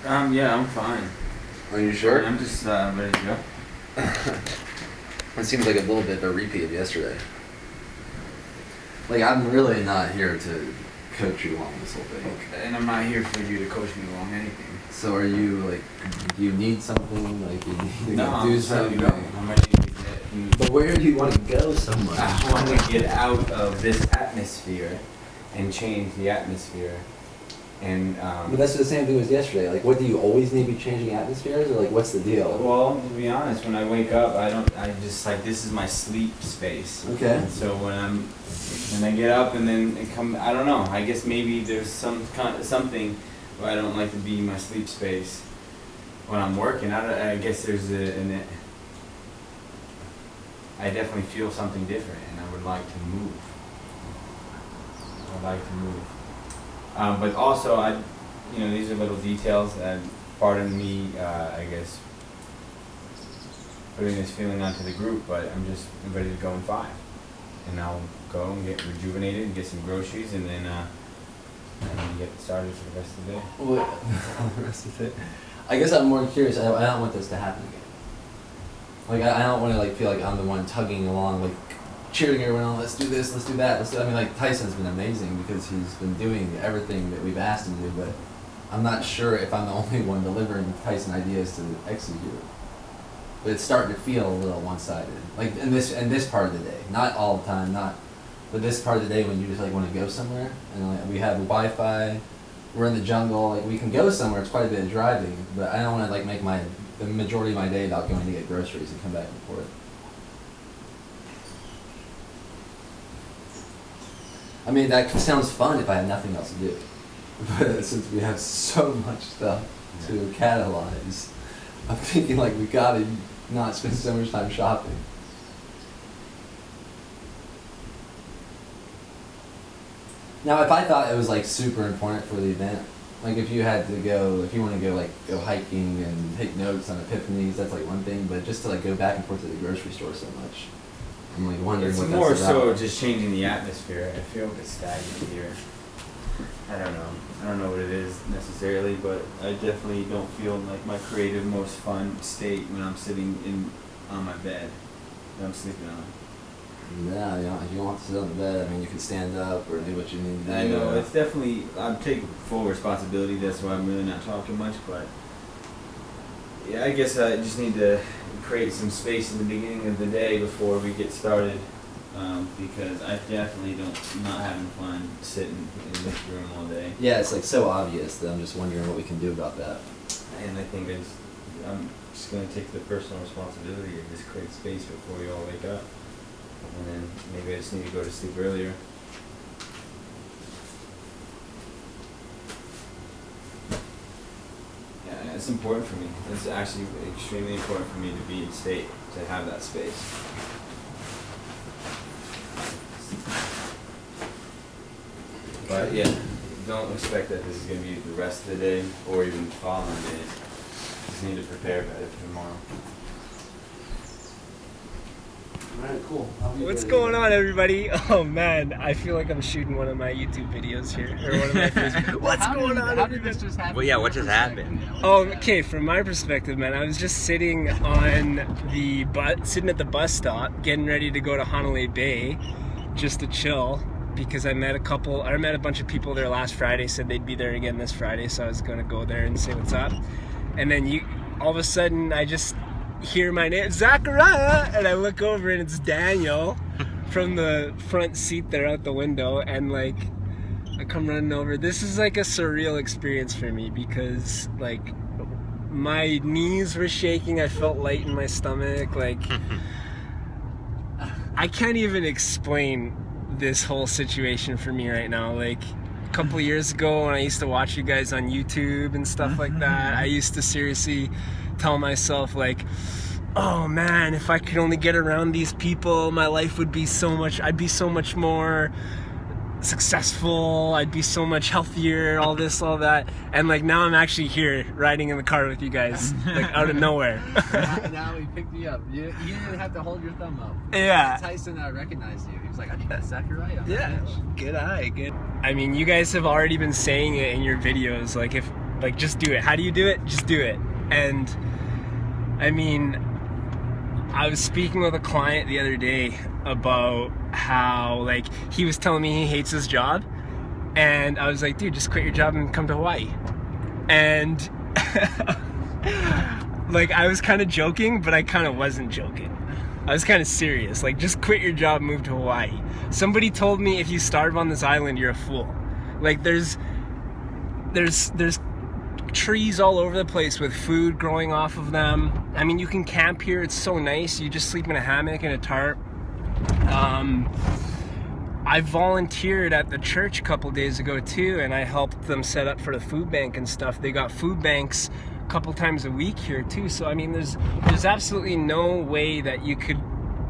Yeah, I'm fine. Are you sure? I'm just ready to go. It seems like a little bit of a repeat of yesterday. Like, I'm really not here to coach you along this whole thing. And I'm not here for you to coach me along anything. So are you, like, do you need something? Like, you need to I'm do just ready something? to go. I'm ready to get. But where do you want to go so much? I want to get out of this atmosphere and change the atmosphere. And But that's the same thing as yesterday. Like, what do you always need to be changing atmospheres, or like, what's the deal? well, to be honest, when I wake up, I just like, this is my sleep space. Okay. And so when I get up and then I don't know. I guess maybe there's something where I don't like to be in my sleep space when I'm working. I guess there's I definitely feel something different, and I would like to move. But also, these are little details that pardon me, I guess, putting this feeling onto the group, but I'm ready to go in 5. And I'll go and get rejuvenated and get some groceries, and then get started for the rest of the day. The rest of it. I guess I'm more curious. I don't want this to happen again. Like, I don't want to like feel like I'm the one tugging along, like cheering everyone on. Let's do this. Let's do that. I mean, like, Tyson's been amazing because he's been doing everything that we've asked him to do. But I'm not sure if I'm the only one delivering Tyson ideas to execute. But it's starting to feel a little one-sided. Like in this part of the day, not all the time, but this part of the day when you just like want to go somewhere and like we have Wi-Fi, we're in the jungle, like we can go somewhere. It's quite a bit of driving, but I don't want to like make the majority of my day about going to get groceries and come back and forth. I mean, that sounds fun if I have nothing else to do, but since we have so much stuff to catalyze, I'm thinking like we gotta not spend so much time shopping. Now, if I thought it was like super important for the event, like if you want to go hiking and take notes on epiphanies, that's like one thing. But just to like go back and forth to the grocery store so much, I'm like wondering it's what more that's about. so just changing the atmosphere. I feel a bit stagnant here. I don't know what it is necessarily, but I definitely don't feel like my creative, most fun state when I'm sitting on my bed that I'm sleeping on. Yeah, if you don't want to sit on the bed, I mean, you can stand up or do what you need to do. I know, it's definitely, I'm taking full responsibility, that's why I'm really not talking much, but yeah, I guess I just need to create some space in the beginning of the day before we get started, because I definitely not having fun sitting in this room all day. Yeah, it's like so obvious that I'm just wondering what we can do about that. And I think I'm just going to take the personal responsibility and just create space before we all wake up. And then maybe I just need to go to sleep earlier. Yeah, it's important for me. It's actually extremely important for me to be in state, to have that space. But yeah, don't expect that this is going to be the rest of the day or even the following days. Just need to prepare better for tomorrow. Alright, cool. What's going on, everybody? Oh man, I feel like I'm shooting one of my YouTube videos here, or one of my Facebook. What's going on? How did this just happen? Well, yeah, what just happened? Oh, okay. From my perspective, man, I was just sitting on sitting at the bus stop, getting ready to go to Hanalei Bay, just to chill, because I met a bunch of people there last Friday. Said they'd be there again this Friday, so I was gonna go there and say what's up. And then all of a sudden, I just hear my name, Zachariah, and I look over and it's Daniel from the front seat there out the window, and like I come running over. This is like a surreal experience for me because like my knees were shaking, I felt light in my stomach, like I can't even explain this whole situation for me right now. Like a couple of years ago when I used to watch you guys on YouTube and stuff like that, I used to seriously tell myself like, oh man, if I could only get around these people, my life would be I'd be so much more successful, I'd be so much healthier, all this, all that. And like now I'm actually here riding in the car with you guys, like out of nowhere. Now we picked you up. You didn't have to hold your thumb up. Yeah. Tyson recognized you. He was like, I think that's Zachariah. Yeah. Good eye. Good. I mean, you guys have already been saying it in your videos. Like just do it. How do you do it? Just do it. And I mean, I was speaking with a client the other day about how like he was telling me he hates his job, and I was like, dude, just quit your job and come to Hawaii. And like I was kind of joking, but I kind of wasn't joking. I was kind of serious. Like, just quit your job, move to Hawaii. Somebody told me if you starve on this island, you're a fool. Like there's trees all over the place with food growing off of them. I mean, you can camp here. It's so nice. You just sleep in a hammock and a tarp. I volunteered at the church a couple days ago too, and I helped them set up for the food bank and stuff. They got food banks a couple times a week here too. So I mean, there's absolutely no way that you could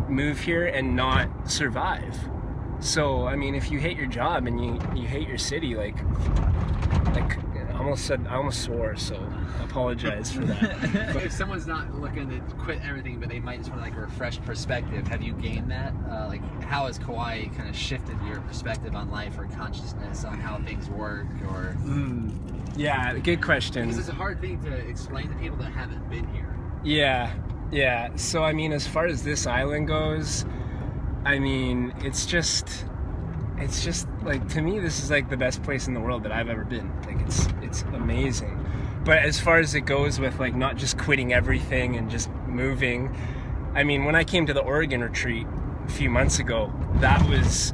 move here and not survive. So I mean, if you hate your job and you hate your city, like I almost swore, so I apologize for that. If someone's not looking to quit everything, but they might just want like a refreshed perspective, have you gained that? Like, how has Kauai kind of shifted your perspective on life or consciousness on how things work? Or Yeah, good question. Because it's a hard thing to explain to people that haven't been here. Yeah. So I mean, as far as this island goes, I mean, it's just like, to me, this is like the best place in the world that I've ever been. Like it's amazing. But as far as it goes with like not just quitting everything and just moving, I mean, when I came to the Oregon retreat a few months ago, that was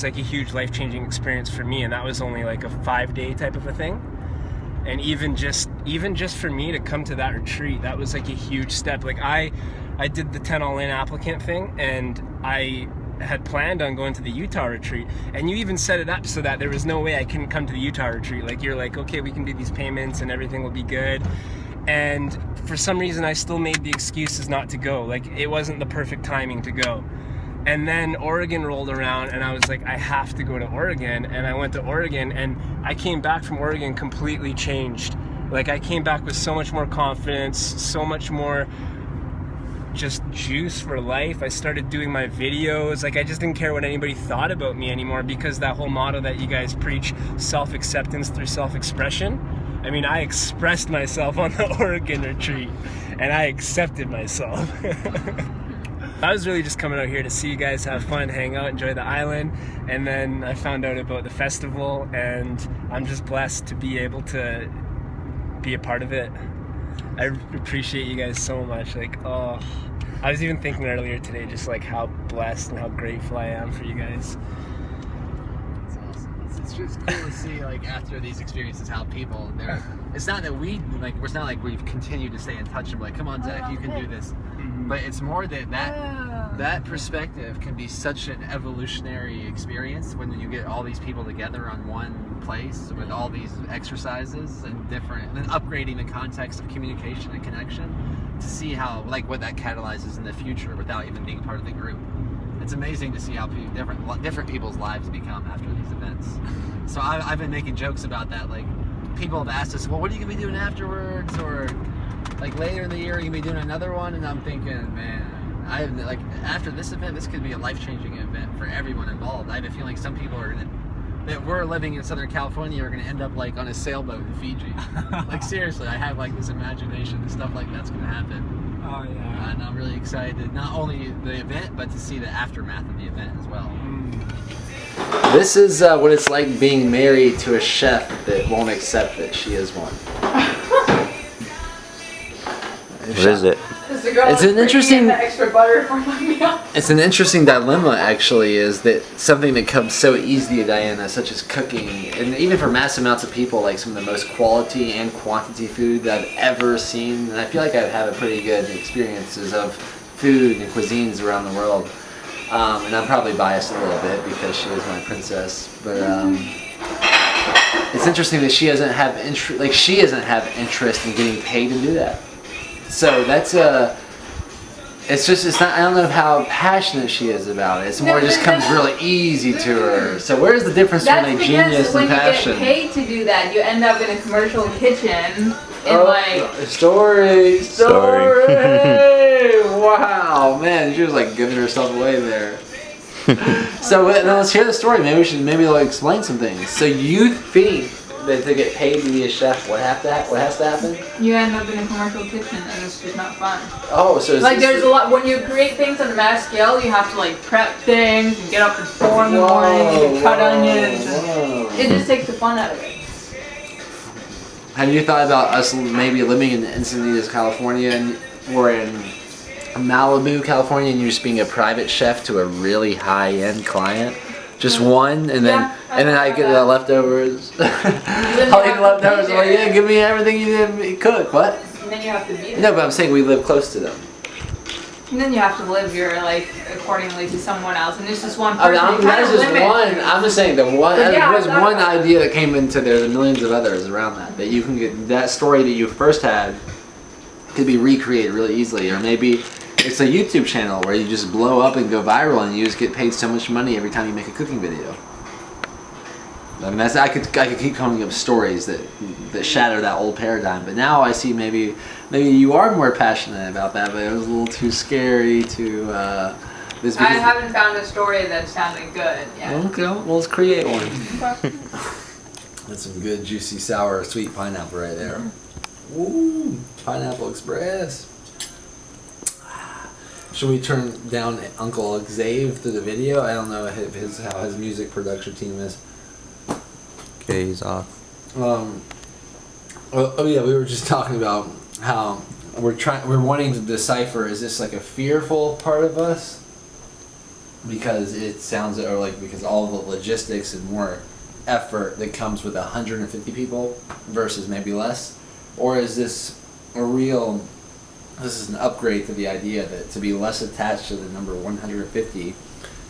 like a huge life-changing experience for me, and that was only like a 5-day type of a thing. And even just for me to come to that retreat, that was like a huge step. Like I did the 10 all-in applicant thing, and I had planned on going to the Utah retreat, and you even set it up so that there was no way I couldn't come to the Utah retreat. Like, you're like, okay, we can do these payments and everything will be good. And for some reason I still made the excuses not to go. Like, it wasn't the perfect timing to go. And then Oregon rolled around, and I was like, I have to go to Oregon. And I went to Oregon, and I came back from Oregon completely changed. Like, I came back with so much more confidence, so much more just juice for life. I started doing my videos. Like, I just didn't care what anybody thought about me anymore, because that whole motto that you guys preach, self-acceptance through self-expression. I mean, I expressed myself on the Oregon retreat, and I accepted myself. I was really just coming out here to see you guys, have fun, hang out, enjoy the island, and then I found out about the festival, and I'm just blessed to be able to be a part of it. I appreciate you guys so much. Like, oh, I was even thinking earlier today just like how blessed and how grateful I am for you guys. It's awesome. It's just cool to see, like, after these experiences, how people, it's not that it's not like we've continued to stay in touch and be like, come on, Zach, you can do this. But it's more that perspective can be such an evolutionary experience when you get all these people together on one place with all these exercises and then upgrading the context of communication and connection to see how, like, what that catalyzes in the future without even being part of the group. It's amazing to see how different people's lives become after these events. So I've been making jokes about that. Like, people have asked us, well, what are you gonna be doing afterwards, or like later in the year, are you gonna be doing another one? And I'm thinking, man, after this event, this could be a life-changing event for everyone involved. I have a feeling some people that were living in Southern California are gonna end up like on a sailboat in Fiji. Like, seriously, I have like this imagination that stuff like that's gonna happen. Oh yeah. And I'm really excited, not only the event, but to see the aftermath of the event as well. This is what it's like being married to a chef that won't accept that she is one. What is it? It's an interesting. Extra butter for my meal. It's an interesting dilemma, actually, is that something that comes so easy to Diana, such as cooking, and even for mass amounts of people, like some of the most quality and quantity food that I've ever seen. And I feel like I've had a pretty good experiences of food and cuisines around the world. And I'm probably biased a little bit because she is my princess, but it's interesting that she doesn't have interest in getting paid to do that. So that's it's just, it's not, I don't know how passionate she is about it. It's more just comes really easy to her. So where's the difference between like genius and passion? When you get paid to do that, you end up in a commercial kitchen in Story. Wow, man, she was like giving herself away there. So now let's hear the story. Maybe they'll explain some things. So you think that to get paid to be a chef, what has to happen? You end up in a commercial kitchen, and it's just not fun. Oh, so like there's a lot when you create things on a mass scale. You have to like prep things and get up at 4 in the morning and cut onions. It just takes the fun out of it. Have you thought about us maybe living in Encinitas, California, or in Malibu, California, and you just being a private chef to a really high-end client? Just one, and then I get the leftovers. I'll eat the leftovers. I'm like, yeah, give me everything you didn't cook. What? And then you have to be there. No, but I'm saying we live close to them. And then you have to live your life accordingly to someone else, and it's just one person. That's just one. I'm just saying the one. There's one idea that came into there. There's millions of others around that you can get. That story that you first had could be recreated really easily, or maybe it's a YouTube channel where you just blow up and go viral, and you just get paid so much money every time you make a cooking video. I mean, I could keep coming up with stories that shatter that old paradigm, but now I see maybe you are more passionate about that, but it was a little too scary to. I haven't found a story that sounded good yet. Okay, well let's create one. That's some good juicy sour sweet pineapple right there. Ooh, Pineapple Express. Should we turn down Uncle Xav through the video? I don't know how his music production team is. Okay, he's off. Oh yeah, we were just talking about how we're wanting to decipher, is this like a fearful part of us? Because it sounds, or like because all the logistics and more effort that comes with 150 people versus maybe less? Or is this this is an upgrade to the idea that to be less attached to the number 150?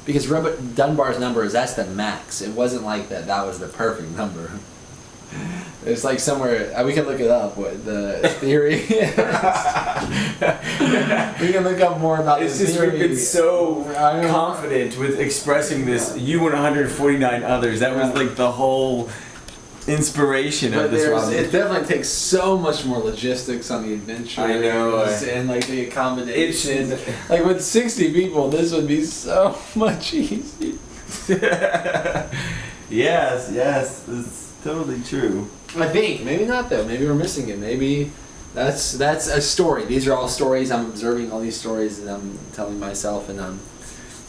Because Robert Dunbar's number that's the max. It wasn't like that was the perfect number. It's like somewhere, we can look it up, what the theory is. We can look up more about it's the just theory. We've been so confident with expressing this. You and 149 others. That was like the whole inspiration of this one. It definitely takes so much more logistics on the adventure. I know. And like the accommodations. Like with 60 people, this would be so much easier. Yes, it's totally true. I think maybe not though. Maybe we're missing it. Maybe that's a story. These are all stories. I'm observing all these stories and I'm telling myself, and I'm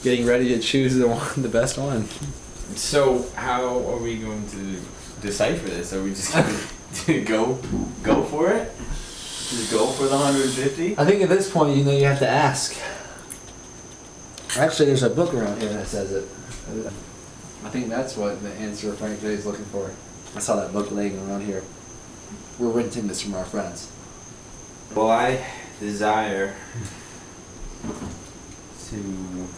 getting ready to choose the best one. So how are we going to decipher this? Are we just going to go for it? Just go for the 150? I think at this point, you have to ask. Actually, there's a book around here that says it. I think that's what the answer Frank J is looking for. I saw that book laying around here. We're renting this from our friends. Well, I desire to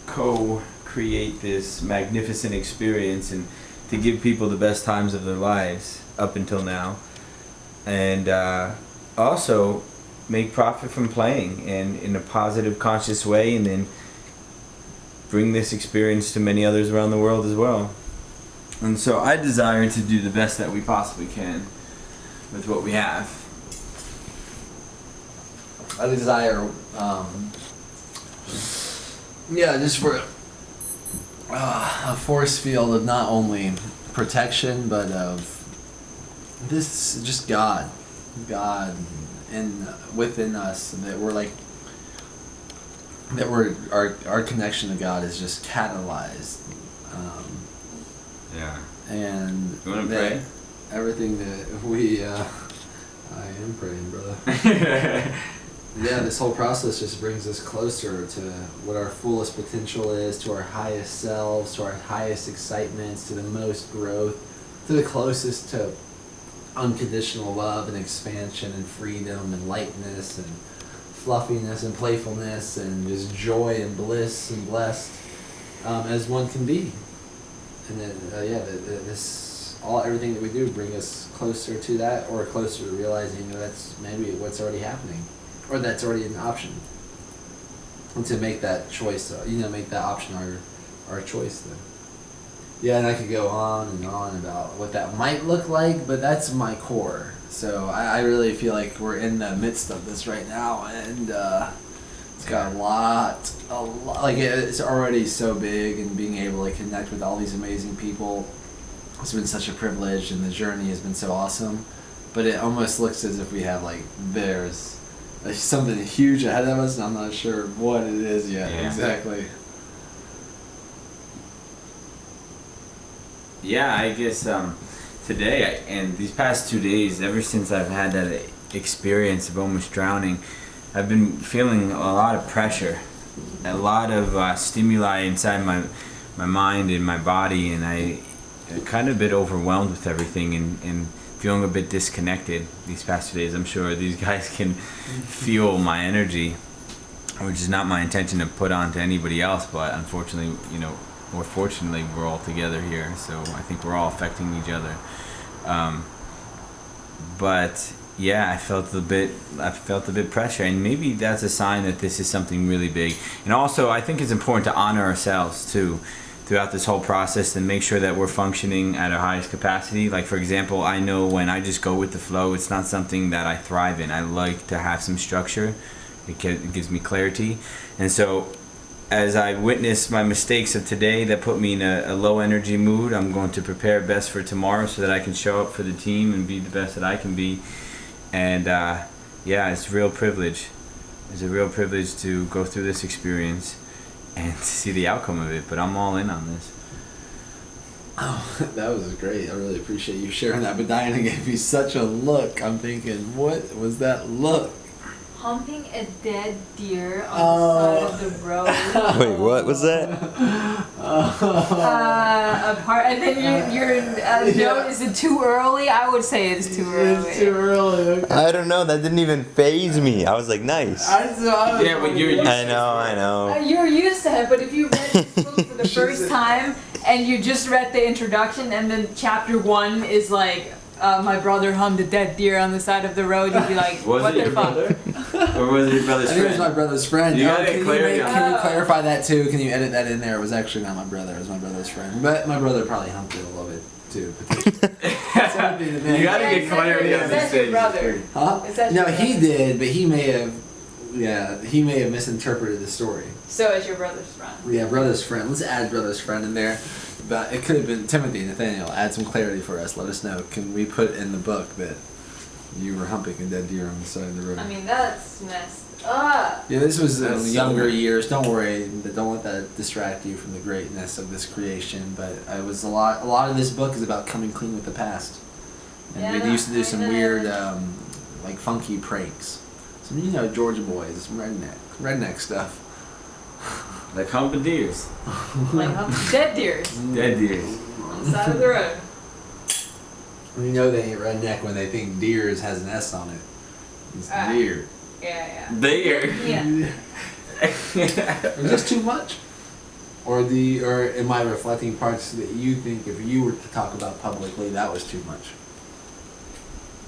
co-create this magnificent experience and to give people the best times of their lives up until now, and also make profit from playing and in a positive, conscious way, and then bring this experience to many others around the world as well. And so I desire to do the best that we possibly can with what we have. I desire, just for a force field of not only protection, but of this, just God within us, that we're like, that our connection to God is just catalyzed. Yeah. And You want to pray? Everything that we, I am praying, brother. Yeah, this whole process just brings us closer to what our fullest potential is, to our highest selves, to our highest excitements, to the most growth, to the closest to unconditional love and expansion and freedom and lightness and fluffiness and playfulness and just joy and bliss and blessed as one can be. And then, everything that we do bring us closer to that, or closer to realizing that's maybe what's already happening. or that's already an option. And to make that choice, make that option our choice then. Yeah, and I could go on and on about what that might look like, but that's my core. So I really feel like we're in the midst of this right now, and it's got a lot, like it's already so big, and being able to connect with all these amazing people, it's been such a privilege, and the journey has been so awesome. But it almost looks as if we have there's something huge ahead of us, and I'm not sure what it is yet. Yeah. Exactly. Yeah, I guess today and these past 2 days, ever since I've had that experience of almost drowning, I've been feeling a lot of pressure, a lot of stimuli inside my mind and my body, and I kind of a bit overwhelmed with everything and feeling a bit disconnected these past 2 days. I'm sure these guys can feel my energy, which is not my intention to put on to anybody else, but unfortunately, or fortunately, we're all together here, so I think we're all affecting each other. But yeah, I felt a bit pressure, and maybe that's a sign that this is something really big. And also, I think it's important to honor ourselves too throughout this whole process and make sure that we're functioning at our highest capacity. Like, for example, I know when I just go with the flow, it's not something that I thrive in. I like to have some structure. It gives me clarity. And so as I witness my mistakes of today that put me in a low energy mood, I'm going to prepare best for tomorrow so that I can show up for the team and be the best that I can be. And yeah, it's a real privilege. It's a real privilege to go through this experience and to see the outcome of it, but I'm all in on this. Oh, that was great. I really appreciate you sharing that. But Diana gave me such a look. I'm thinking, what was that look? Humping a dead deer on the side of the road. Wait, what was that? Apart, and then your note, is it too early? I would say it's too early. It's too early. Okay. I don't know. That didn't even faze me. I was like, nice. Yeah, but you're used I know. You're used to it, but if you read this book for the first time and you just read the introduction and then chapter 1 is like, my brother hummed a dead deer on the side of the road, you'd be like, what the fuck? Or was it your brother's I think it was friend? my brother's friend. You gotta can get clarity on can you clarify that too? Can you edit that in there? It was actually not my brother. It was my brother's friend. But my brother probably humped it a little bit too. Potentially. You gotta get clarity on Is this that your stage. brother? Huh? Is that No, your he brother? did, but he may have misinterpreted the story. So is your brother's friend. Yeah, brother's friend. Let's add brother's friend in there. But it could have been Timothy, Nathaniel. Add some clarity for us. Let us know. Can we put in the book that you were humping a dead deer on the side of the road? I mean, that's messed up. Yeah, this was in That's so younger weird. years. Don't worry. Don't let that distract you from the greatness of this creation. But it was a lot of this book is about coming clean with the past. And we used to do some weird, like funky pranks. Some, Georgia boys, some redneck stuff. Like humping deers. Like dead deers Dead deers. on the side of the road. They ain't redneck when they think deers has an S on it. It's Ah. deer. Yeah, Deer. yeah. Is this too much? Or am I reflecting parts that you think if you were to talk about publicly that was too much?